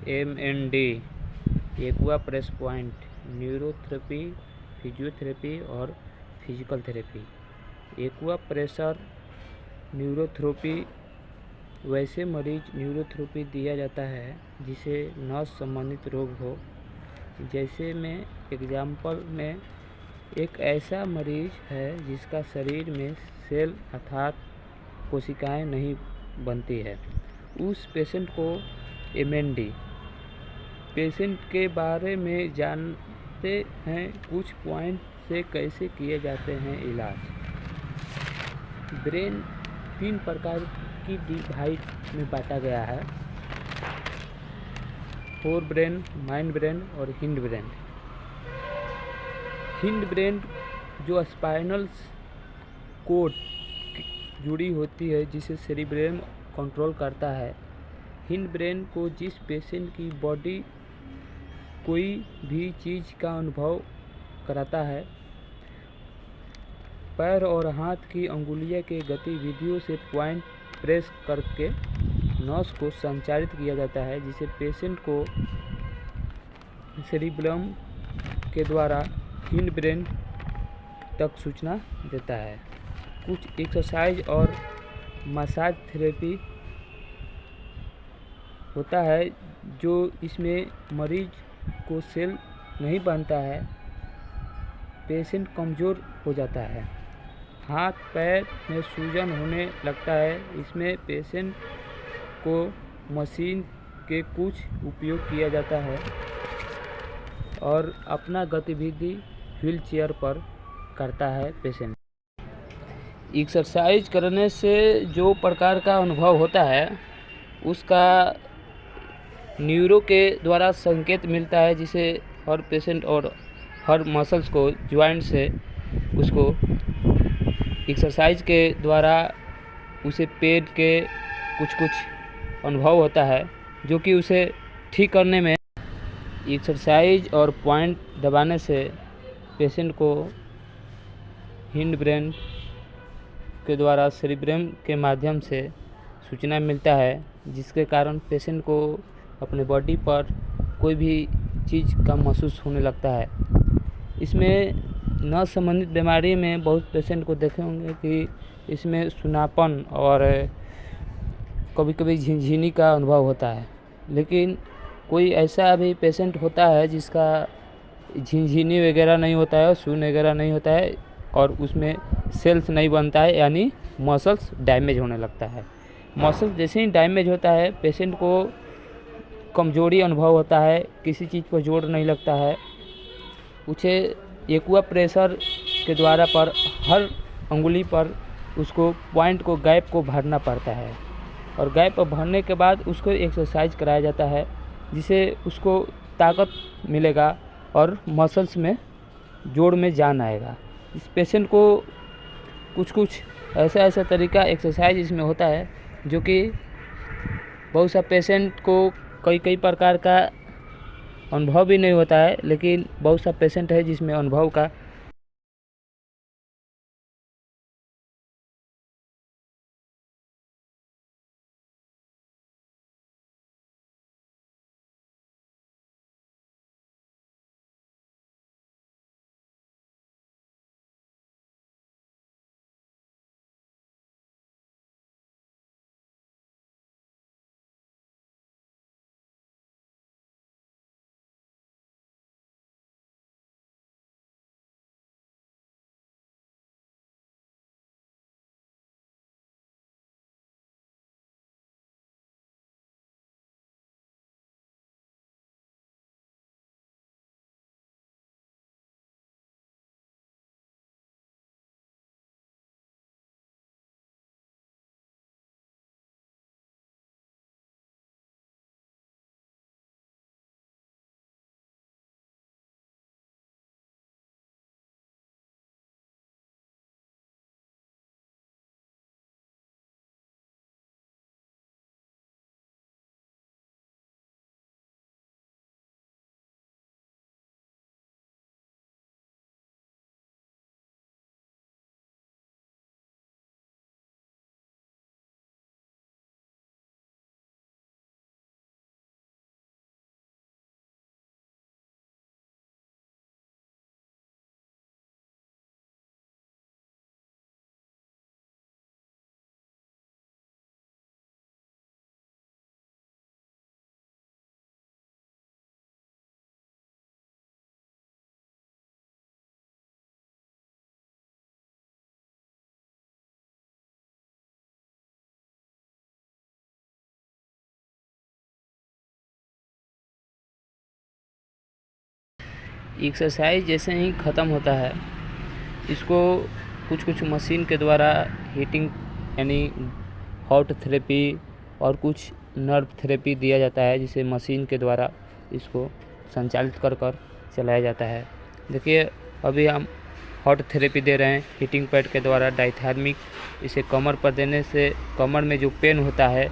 MND aqua press point, neurotherapy, physiotherapy और physical therapy. Aqua pressure neurotherapy वैसे मरीज neurotherapy दिया जाता है जिसे नस संबंधित रोग हो। जैसे में एग्जाम्पल में एक ऐसा मरीज है जिसका शरीर में सेल अर्थात कोशिकाएं नहीं बनती है, उस पेशेंट को MND। पेशेंट के बारे में जानते हैं, कुछ पॉइंट से कैसे किए जाते हैं इलाज। ब्रेन 3 प्रकार की डिवाइड में बांटा गया है, फोर ब्रेन, माइंड ब्रेन और हिंड ब्रेन। हिंड ब्रेन जो स्पाइनल कोड जुड़ी होती है जिसे सेरिब्रम कंट्रोल करता है। हिंड ब्रेन को जिस पेशेंट की बॉडी कोई भी चीज़ का अनुभव कराता है, पैर और हाथ की अंगुलियों के गतिविधियों से पॉइंट प्रेस करके नस को संचारित किया जाता है, जिसे पेशेंट को सेरिब्रम के द्वारा हिंड ब्रेन तक सूचना देता है। कुछ एक्सरसाइज और मसाज थेरेपी होता है जो इसमें मरीज को सेल नहीं बनता है, पेशेंट कमज़ोर हो जाता है, हाथ पैर में सूजन होने लगता है। इसमें पेशेंट को मशीन के कुछ उपयोग किया जाता है और अपना गतिविधि व्हील चेयर पर करता है पेशेंट। एक्सरसाइज करने से जो प्रकार का अनुभव होता है उसका न्यूरो के द्वारा संकेत मिलता है, जिसे हर पेशेंट और हर मसल्स को जॉइंट से उसको एक्सरसाइज के द्वारा उसे पेट के कुछ अनुभव होता है, जो कि उसे ठीक करने में एक्सरसाइज और पॉइंट दबाने से पेशेंट को हिंड ब्रेन के द्वारा सेरिब्रम के माध्यम से सूचना मिलता है, जिसके कारण पेशेंट को अपने बॉडी पर कोई भी चीज़ का महसूस होने लगता है। इसमें नस संबंधित बीमारी में बहुत पेशेंट को देखे होंगे कि इसमें सुनापन और कभी कभी झिनझिनी का अनुभव होता है, लेकिन कोई ऐसा भी पेशेंट होता है जिसका झिनझिनी वगैरह नहीं होता है, सुन वगैरह नहीं होता है और उसमें सेल्स नहीं बनता है, यानी मसल्स डैमेज होने लगता है। मसल्स जैसे ही डैमेज होता है पेशेंट को कमजोरी अनुभव होता है, किसी चीज़ पर जोर नहीं लगता है। उसे एक्वा प्रेशर के द्वारा पर हर अंगुली पर उसको पॉइंट को गैप को भरना पड़ता है और गैप भरने के बाद उसको एक्सरसाइज कराया जाता है, जिसे उसको ताकत मिलेगा और मसल्स में जोड़ में जान आएगा। इस पेशेंट को कुछ ऐसा तरीका एक्सरसाइज इसमें होता है जो कि बहुत सा पेशेंट को कई प्रकार का अनुभव भी नहीं होता है, लेकिन बहुत सा पेशेंट है जिसमें अनुभव का एक्सरसाइज जैसे ही ख़त्म होता है, इसको कुछ मशीन के द्वारा हीटिंग यानी हॉट थेरेपी और कुछ नर्व थेरेपी दिया जाता है, जिसे मशीन के द्वारा इसको संचालित कर चलाया जाता है। देखिए अभी हम हॉट थेरेपी दे रहे हैं हीटिंग पैड के द्वारा डायथार्मिक। इसे कमर पर देने से कमर में जो पेन होता है,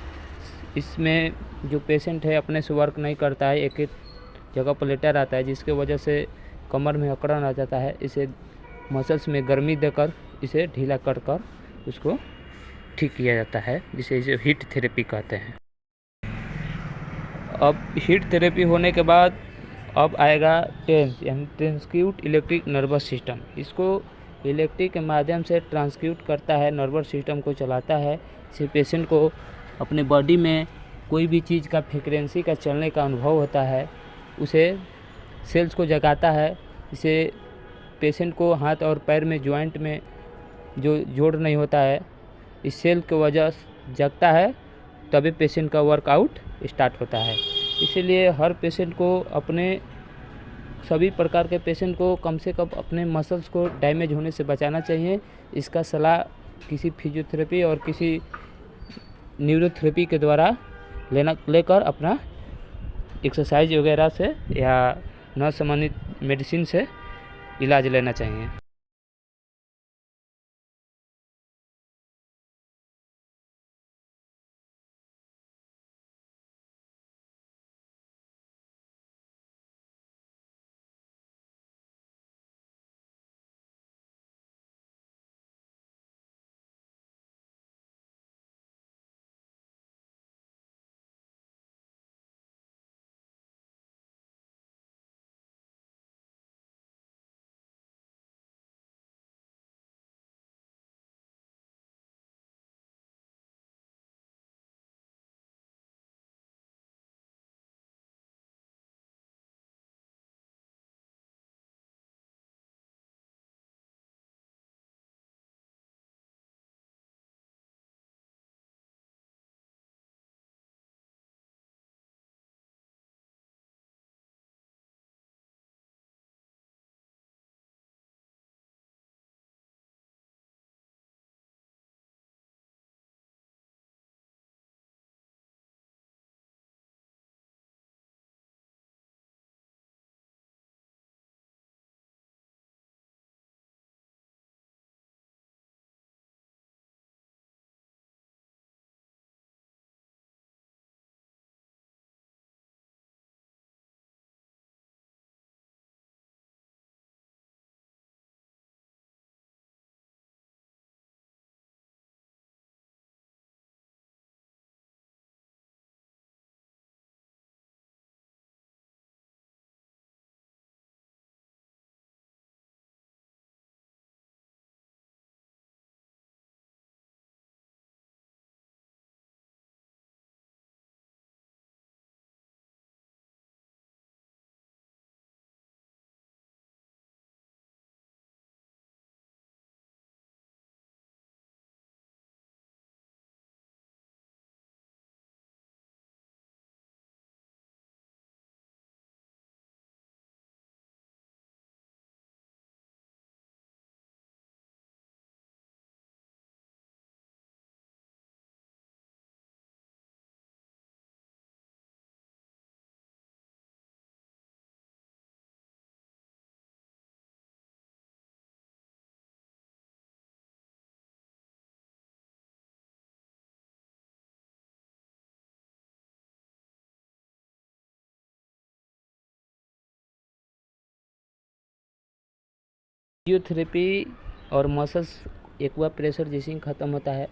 इसमें जो पेशेंट है अपने से वर्क नहीं करता है, एक एक जगह पर लेटा रहता है, जिसके वजह से कमर में अकड़न आ जाता है। इसे मसल्स में गर्मी देकर इसे ढीला कर उसको ठीक किया जाता है, जिसे इसे हीट थेरेपी कहते हैं। अब हीट थेरेपी होने के बाद अब आएगा टेंस यानी ट्रांसक्यूट इलेक्ट्रिक नर्वस सिस्टम। इसको इलेक्ट्रिक के माध्यम से ट्रांसक्यूट करता है, नर्वस सिस्टम को चलाता है। इसे पेशेंट को अपने बॉडी में कोई भी चीज़ का फ्रीक्वेंसी का चलने का अनुभव होता है, उसे सेल्स को जगाता है। इसे पेशेंट को हाथ और पैर में जॉइंट में जो जोड़ नहीं होता है, इस सेल की वजह से जगता है, तभी पेशेंट का वर्कआउट स्टार्ट होता है। इसीलिए हर पेशेंट को सभी प्रकार के पेशेंट को कम से कम अपने मसल्स को डैमेज होने से बचाना चाहिए। इसका सलाह किसी फिजियोथेरेपी और किसी न्यूरोथेरेपी के द्वारा लेकर अपना एक्सरसाइज वगैरह से या नस संबंधित मेडिसिन से इलाज लेना चाहिए। फिजियोथेरेपी और मसल्स एक्वा प्रेशर जैसे ही ख़त्म होता है,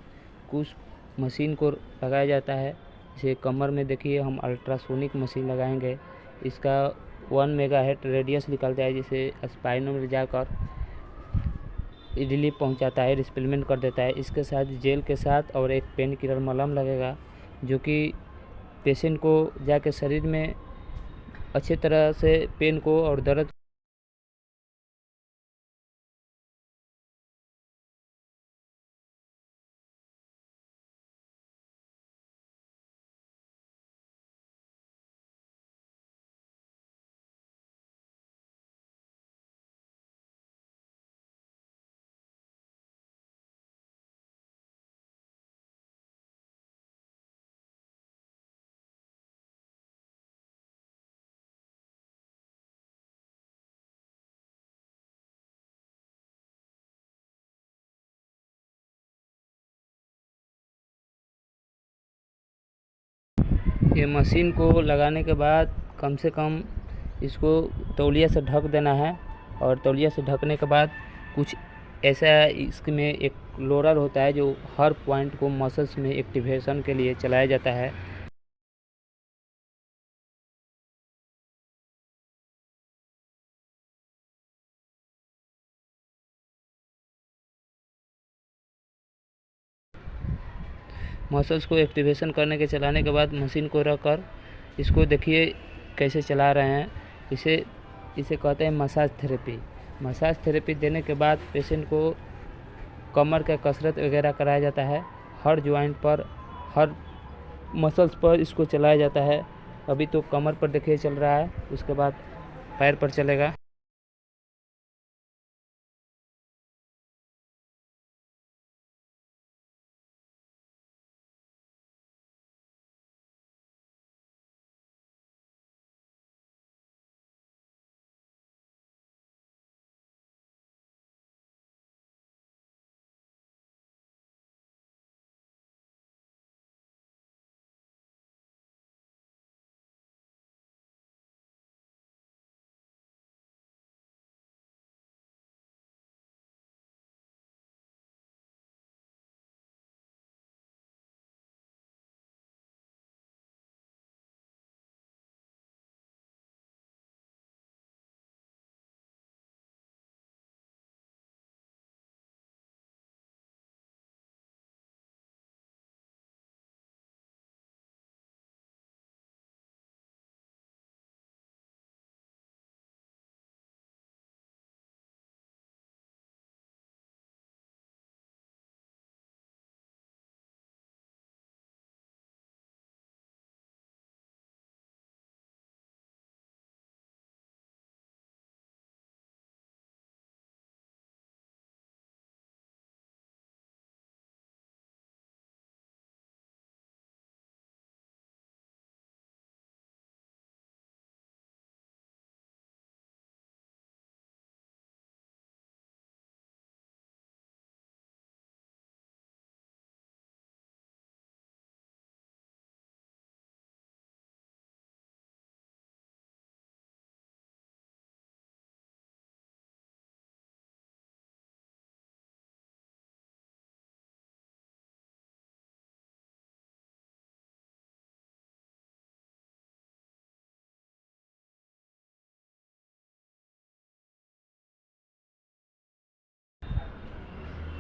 कुछ मशीन को लगाया जाता है। जैसे कमर में देखिए हम अल्ट्रासोनिक मशीन लगाएंगे। इसका 1 मेगाहर्ट्ज़ रेडियस निकलता है, जिसे स्पाइनल में जाकर रिलीफ पहुंचाता है, रिस्पेलमेंट कर देता है। इसके साथ जेल के साथ और एक पेन किलर मलहम लगेगा, जो कि पेशेंट को जाके शरीर में अच्छे तरह से पेन को और दर्द ये मशीन को लगाने के बाद कम से कम इसको तौलिया से ढक देना है, और तौलिया से ढकने के बाद कुछ ऐसा इसमें एक लोरर होता है जो हर पॉइंट को मसल्स में एक्टिवेशन के लिए चलाया जाता है। मसल्स को एक्टिवेशन करने के चलाने के बाद मशीन को रख कर इसको देखिए कैसे चला रहे हैं। इसे कहते हैं मसाज थेरेपी। मसाज थेरेपी देने के बाद पेशेंट को कमर का कसरत वगैरह कराया जाता है। हर जॉइंट पर, हर मसल्स पर इसको चलाया जाता है। अभी तो कमर पर देखिए चल रहा है, उसके बाद पैर पर चलेगा।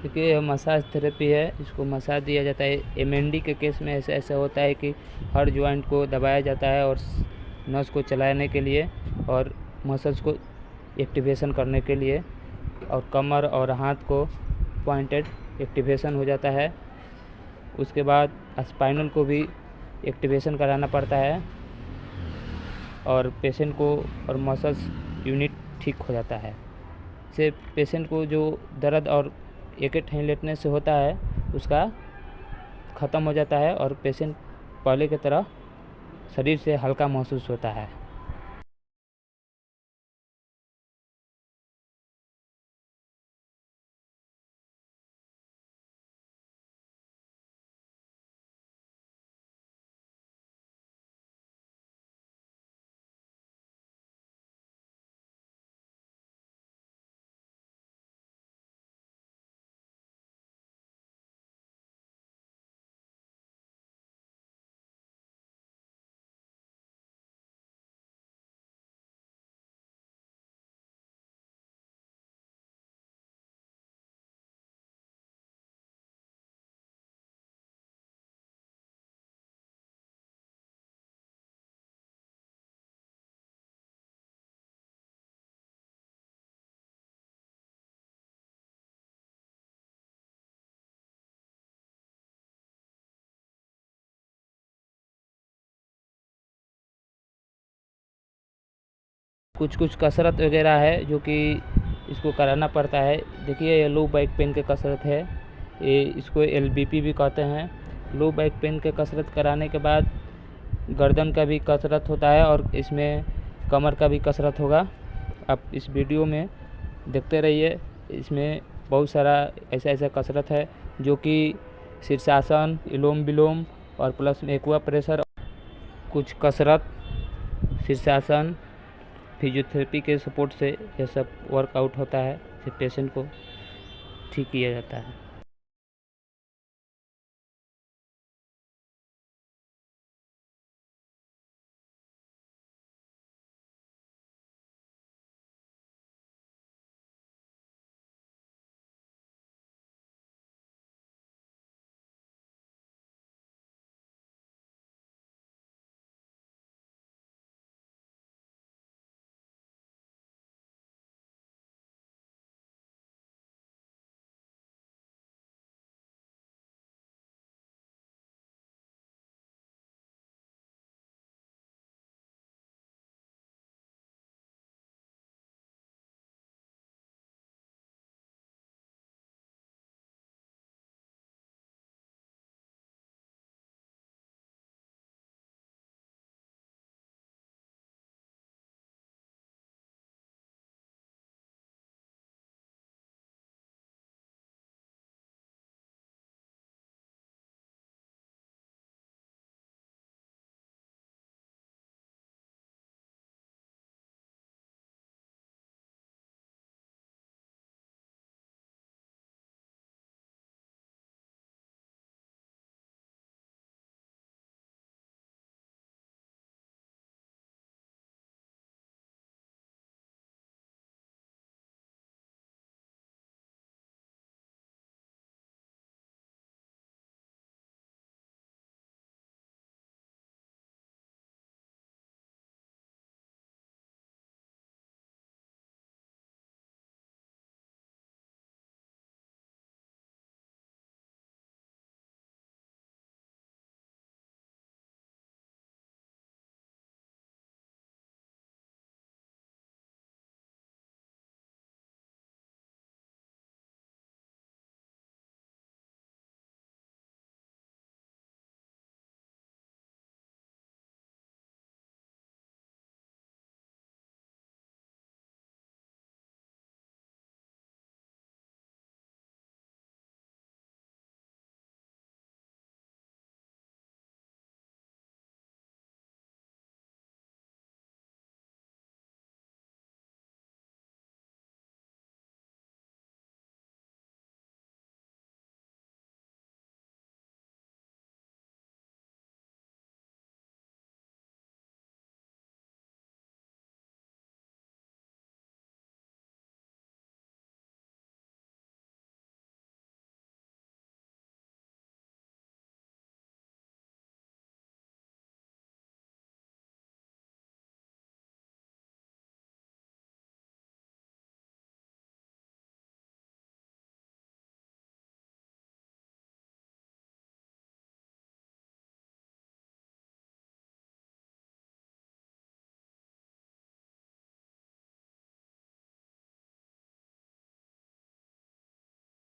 देखिए यह मसाज थेरेपी है, इसको मसाज दिया जाता है। एमएनडी के केस में ऐसा होता है कि हर जॉइंट को दबाया जाता है और नस को चलाने के लिए और मसल्स को एक्टिवेशन करने के लिए, और कमर और हाथ को पॉइंटेड एक्टिवेशन हो जाता है। उसके बाद स्पाइनल को भी एक्टिवेशन कराना पड़ता है और पेशेंट को और मसल्स यूनिट ठीक हो जाता है। इससे पेशेंट को जो दर्द और एक ठें लेटने से होता है उसका ख़त्म हो जाता है और पेशेंट पहले की तरह शरीर से हल्का महसूस होता है। कुछ कसरत वगैरह है जो कि इसको कराना पड़ता है। देखिए ये लो बैक पेन की कसरत है, ये इसको एलबीपी भी कहते हैं। लो बैक पेन के कसरत कराने के बाद गर्दन का भी कसरत होता है और इसमें कमर का भी कसरत होगा। आप इस वीडियो में देखते रहिए, इसमें बहुत सारा ऐसा कसरत है जो कि शीर्षासन, इलोम विलोम और प्लस में एक्वा प्रेशर कुछ कसरत, शीर्षासन, फिजियोथेरेपी के सपोर्ट से यह सब वर्कआउट होता है, इससे पेशेंट को ठीक किया जाता है।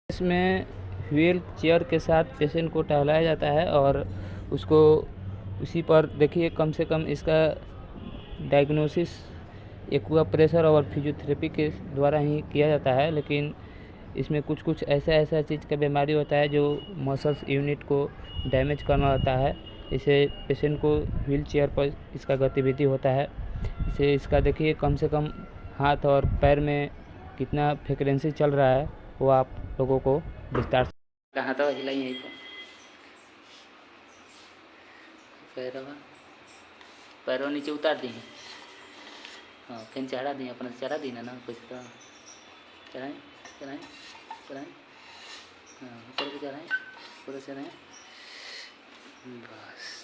इसमें व्हील चेयर के साथ पेशेंट को टहलाया जाता है और उसको उसी पर देखिए कम से कम इसका डायग्नोसिस एक्वा प्रेशर और फिजियोथेरेपी के द्वारा ही किया जाता है, लेकिन इसमें कुछ कुछ ऐसा चीज़ का बीमारी होता है जो मसल्स यूनिट को डैमेज करना होता है। इसे पेशेंट को व्हील चेयर पर इसका गतिविधि होता है। इसे इसका देखिए कम से कम हाथ और पैर में कितना फ्रीक्वेंसी चल रहा है वो आप लोगों को विस्तार से कहाँ तो हिलाई यहीं पर पैरों नीचे उतार दिए। हाँ फिर चढ़ा दिए, अपना चढ़ा दी ना कुछ तो चढ़ाएँ चढ़ाएँ चढ़ाएँ, हाँ ऊपर को चढ़ाएँ पूरा चढ़ाएँ बस।